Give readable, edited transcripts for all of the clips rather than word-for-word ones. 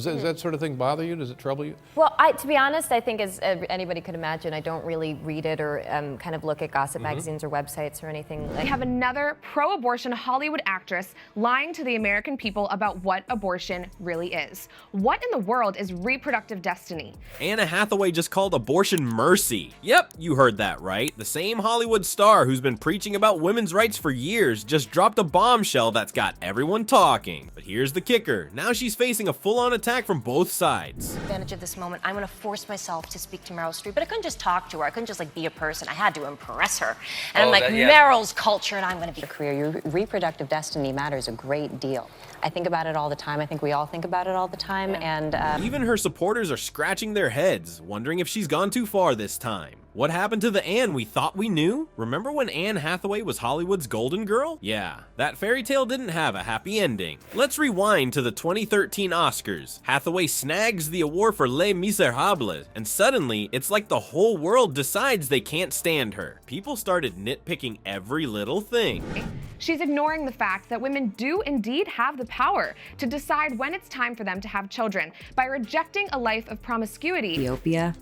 Does that sort of thing bother you? Does it trouble you? Well, to be honest, I think as anybody could imagine, I don't really read it or kind of look at gossip magazines or websites or anything. We have another pro-abortion Hollywood actress lying to the American people about what abortion really is. What in the world is reproductive destiny? Anna Hathaway just called abortion mercy. Yep, you heard that right. The same Hollywood star who's been preaching about women's rights for years just dropped a bombshell that's got everyone talking. But here's the kicker. Now she's facing a full-on attack from both sides. Advantage of this moment, I'm going to force myself to speak to Meryl Streep, but I couldn't just talk to her. I couldn't just like be a person. I had to impress her. And I'm like, Meryl's culture, and I'm going to be your career. Your reproductive destiny matters a great deal. I think about it all the time. I think we all think about it all the time. And even her supporters are scratching their heads, wondering if she's gone too far this time. What happened to the Anne we thought we knew? Remember when Anne Hathaway was Hollywood's golden girl? Yeah, that fairy tale didn't have a happy ending. Let's rewind to the 2013 Oscars. Hathaway snags the award for Les Miserables, and suddenly, it's like the whole world decides they can't stand her. People started nitpicking every little thing. She's ignoring the fact that women do indeed have the power to decide when it's time for them to have children by rejecting a life of promiscuity. Ethiopia,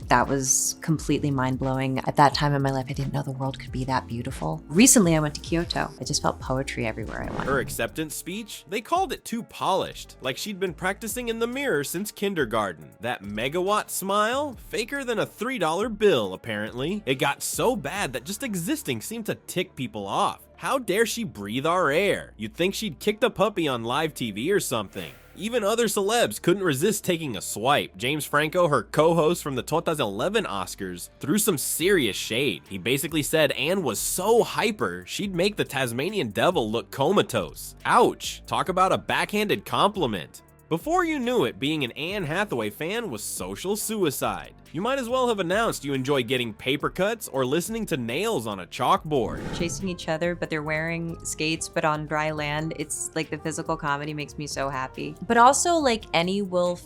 that was completely mind-blowing. At that time in my life, I didn't know the world could be that beautiful. Recently, I went to Kyoto. I just felt poetry everywhere I went. Her acceptance speech? They called it too polished, like she'd been practicing in the mirror since kindergarten. That megawatt smile? Faker than a $3 bill, apparently. It got so bad that just existing seemed to tick people off. How dare she breathe our air? You'd think she'd kicked a puppy on live TV or something. Even other celebs couldn't resist taking a swipe. James Franco, her co-host from the 2011 Oscars, threw some serious shade. He basically said Anne was so hyper, she'd make the Tasmanian devil look comatose. Ouch, talk about a backhanded compliment. Before you knew it, being an Anne Hathaway fan was social suicide. You might as well have announced you enjoy getting paper cuts or listening to nails on a chalkboard. Chasing each other, but they're wearing skates, but on dry land. It's like the physical comedy makes me so happy. But also like any Will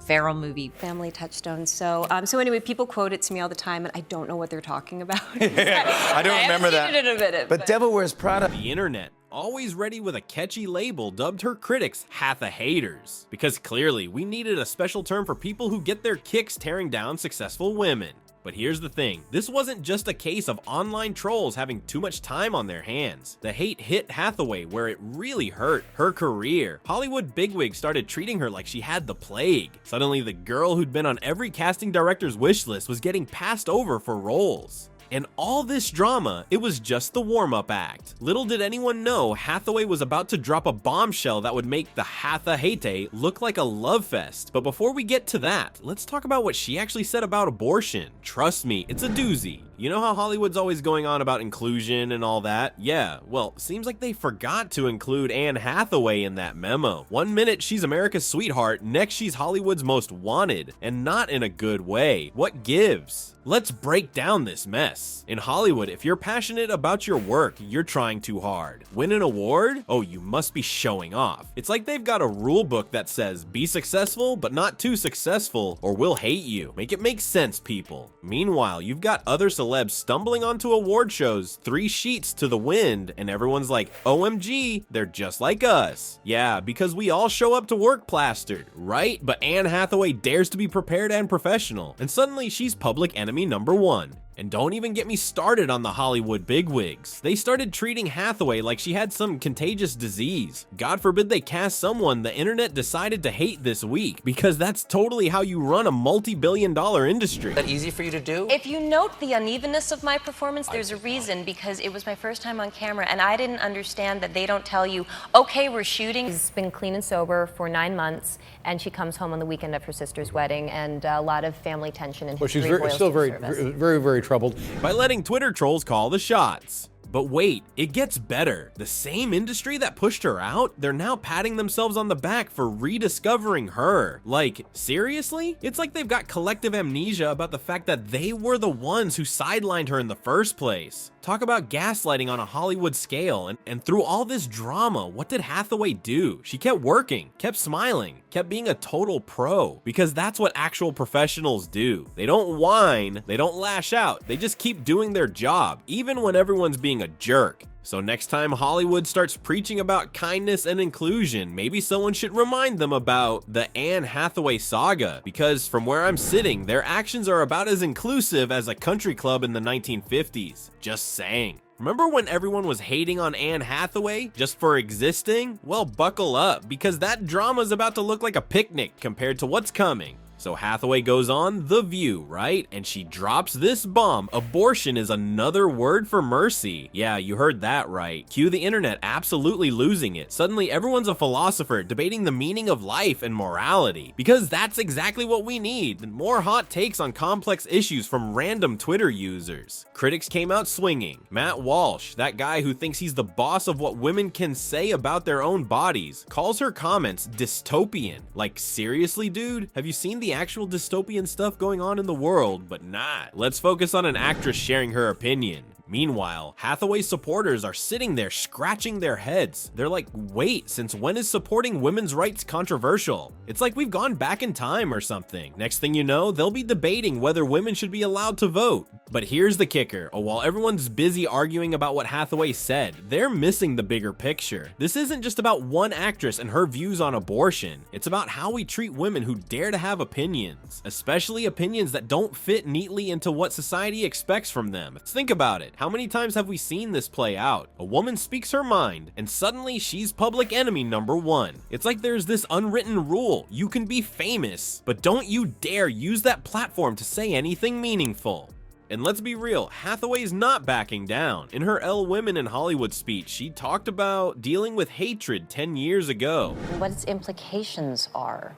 Ferrell movie. Family touchstones. So anyway, people quote it to me all the time, and I don't know what they're talking about. I don't remember that. Seen it in a minute, but Devil Wears Prada. The internet, always ready with a catchy label, dubbed her critics Hatha-haters. Because clearly, we needed a special term for people who get their kicks tearing down successful women. But here's the thing, this wasn't just a case of online trolls having too much time on their hands. The hate hit Hathaway where it really hurt her career. Hollywood bigwigs started treating her like she had the plague. Suddenly, the girl who'd been on every casting director's wish list was getting passed over for roles. And all this drama, it was just the warm-up act. Little did anyone know Hathaway was about to drop a bombshell that would make the Hatha-hate look like a love fest. But before we get to that, let's talk about what she actually said about abortion. Trust me, it's a doozy. You know how Hollywood's always going on about inclusion and all that? Yeah, well, seems like they forgot to include Anne Hathaway in that memo. One minute she's America's sweetheart, next she's Hollywood's most wanted, and not in a good way. What gives? Let's break down this mess. In Hollywood, if you're passionate about your work, you're trying too hard. Win an award? Oh, you must be showing off. It's like they've got a rule book that says, be successful, but not too successful, or we'll hate you. Make it make sense, people. Meanwhile, you've got other celebs stumbling onto award shows, 3 sheets to the wind, and everyone's like, OMG, they're just like us. Yeah, because we all show up to work plastered, right? But Anne Hathaway dares to be prepared and professional, and suddenly she's public enemy number 1. And don't even get me started on the Hollywood bigwigs. They started treating Hathaway like she had some contagious disease. God forbid they cast someone the internet decided to hate this week, because that's totally how you run a multi-billion-dollar industry. Is that easy for you to do? If you note the unevenness of my performance, there's a reason, because it was my first time on camera, and I didn't understand that they don't tell you, okay, we're shooting. She's been clean and sober for 9 months, and she comes home on the weekend of her sister's wedding, and a lot of family tension and Well, she's history still boils very, to the surface. very troubled. By letting Twitter trolls call the shots. But wait, it gets better. The same industry that pushed her out, they're now patting themselves on the back for rediscovering her. Like, seriously? It's like they've got collective amnesia about the fact that they were the ones who sidelined her in the first place. Talk about gaslighting on a Hollywood scale, and through all this drama, what did Hathaway do? She kept working, kept smiling, kept being a total pro, because that's what actual professionals do. They don't whine, they don't lash out, they just keep doing their job, even when everyone's being a jerk. So next time Hollywood starts preaching about kindness and inclusion, maybe someone should remind them about the Anne Hathaway saga, because from where I'm sitting, their actions are about as inclusive as a country club in the 1950s. Just saying. Remember when everyone was hating on Anne Hathaway just for existing? Well, buckle up, because that drama's about to look like a picnic compared to what's coming. So Hathaway goes on The View, right? And she drops this bomb. Abortion is another word for mercy. Yeah, you heard that right. Cue the internet absolutely losing it. Suddenly everyone's a philosopher debating the meaning of life and morality. Because that's exactly what we need. More hot takes on complex issues from random Twitter users. Critics came out swinging. Matt Walsh, that guy who thinks he's the boss of what women can say about their own bodies, calls her comments dystopian. Like, seriously, dude? Have you seen the actual dystopian stuff going on in the world? But not. Let's focus on an actress sharing her opinion. Meanwhile, Hathaway's supporters are sitting there scratching their heads. They're like, wait, since when is supporting women's rights controversial? It's like we've gone back in time or something. Next thing you know, they'll be debating whether women should be allowed to vote. But here's the kicker. While everyone's busy arguing about what Hathaway said, they're missing the bigger picture. This isn't just about one actress and her views on abortion. It's about how we treat women who dare to have opinions, especially opinions that don't fit neatly into what society expects from them. Think about it. How many times have we seen this play out? A woman speaks her mind, and suddenly she's public enemy number one. It's like there's this unwritten rule. You can be famous, but don't you dare use that platform to say anything meaningful. And let's be real, Hathaway's not backing down. In her Elle Women in Hollywood speech, she talked about dealing with hatred 10 years ago. What its implications are,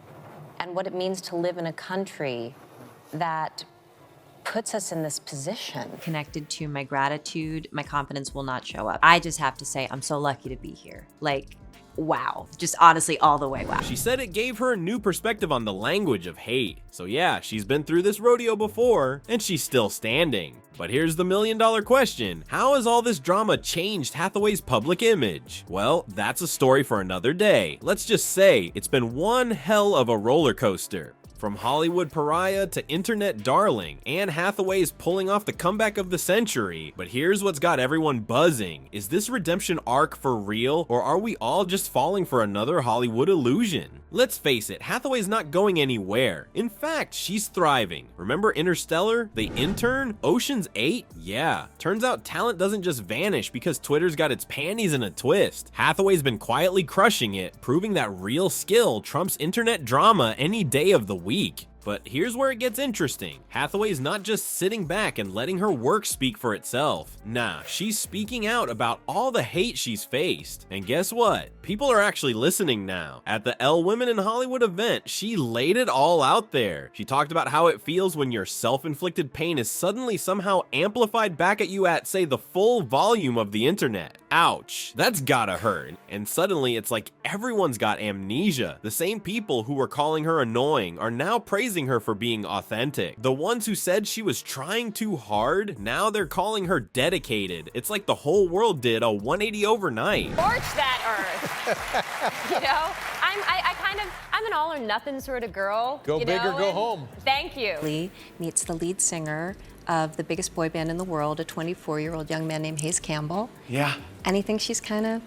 and what it means to live in a country that puts us in this position. Connected to my gratitude, my confidence will not show up. I just have to say I'm so lucky to be here. Like, wow. Just honestly all the way wow. She said it gave her a new perspective on the language of hate. So yeah, she's been through this rodeo before, and she's still standing. But here's the million-dollar question. How has all this drama changed Hathaway's public image? Well, that's a story for another day. Let's just say it's been one hell of a roller coaster. From Hollywood pariah to internet darling, Anne Hathaway is pulling off the comeback of the century. But here's what's got everyone buzzing. Is this redemption arc for real, or are we all just falling for another Hollywood illusion? Let's face it, Hathaway's not going anywhere. In fact, she's thriving. Remember Interstellar? The Intern? Ocean's 8? Yeah. Turns out talent doesn't just vanish because Twitter's got its panties in a twist. Hathaway's been quietly crushing it, proving that real skill trumps internet drama any day of the week. But here's where it gets interesting. Hathaway's not just sitting back and letting her work speak for itself. Nah, she's speaking out about all the hate she's faced. And guess what? People are actually listening now. At the Elle Women in Hollywood event, she laid it all out there. She talked about how it feels when your self-inflicted pain is suddenly somehow amplified back at you at, say, the full volume of the internet. Ouch, that's gotta hurt. And suddenly it's like everyone's got amnesia. The same people who were calling her annoying are now praising her for being authentic. The ones who said she was trying too hard, now they're calling her dedicated. It's like the whole world did a 180 overnight. Scorch that earth. You know, I'm an all or nothing sort of girl. Go big or go home. Thank you. Lee meets the lead singer of the biggest boy band in the world, a 24-year-old young man named Hayes Campbell. Yeah. And he thinks she's kind of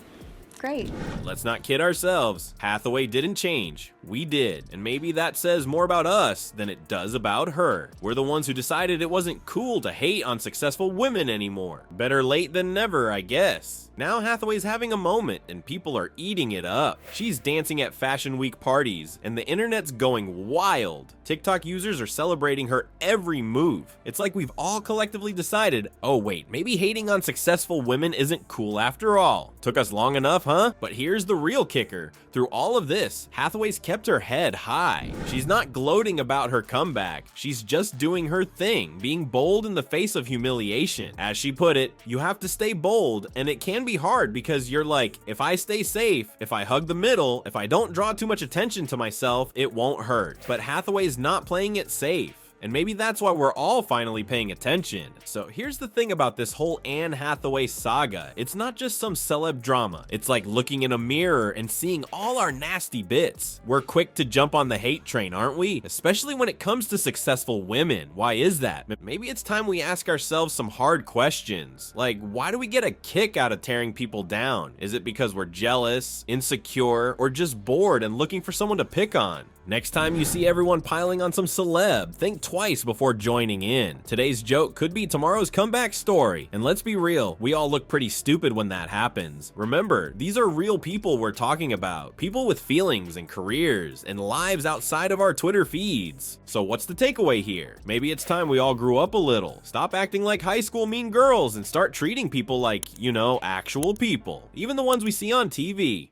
great. Let's not kid ourselves. Hathaway didn't change. We did. And maybe that says more about us than it does about her. We're the ones who decided it wasn't cool to hate on successful women anymore. Better late than never, I guess. Now Hathaway's having a moment and people are eating it up. She's dancing at Fashion Week parties and the internet's going wild. TikTok users are celebrating her every move. It's like we've all collectively decided, oh wait, maybe hating on successful women isn't cool after all. Took us long enough, huh? But here's the real kicker. Through all of this, Hathaway's kept her head high. She's not gloating about her comeback. She's just doing her thing, being bold in the face of humiliation. As she put it, you have to stay bold, and it can be hard because you're like, if I stay safe, if I hug the middle, if I don't draw too much attention to myself, it won't hurt. But Hathaway's not playing it safe. And maybe that's why we're all finally paying attention. So here's the thing about this whole Anne Hathaway saga. It's not just some celeb drama. It's like looking in a mirror and seeing all our nasty bits. We're quick to jump on the hate train, aren't we? Especially when it comes to successful women. Why is that? Maybe it's time we ask ourselves some hard questions. Like, why do we get a kick out of tearing people down? Is it because we're jealous, insecure, or just bored and looking for someone to pick on? Next time you see everyone piling on some celeb, think twice before joining in. Today's joke could be tomorrow's comeback story. And let's be real, we all look pretty stupid when that happens. Remember, these are real people we're talking about. People with feelings and careers and lives outside of our Twitter feeds. So what's the takeaway here? Maybe it's time we all grew up a little. Stop acting like high school mean girls and start treating people like, you know, actual people. Even the ones we see on TV.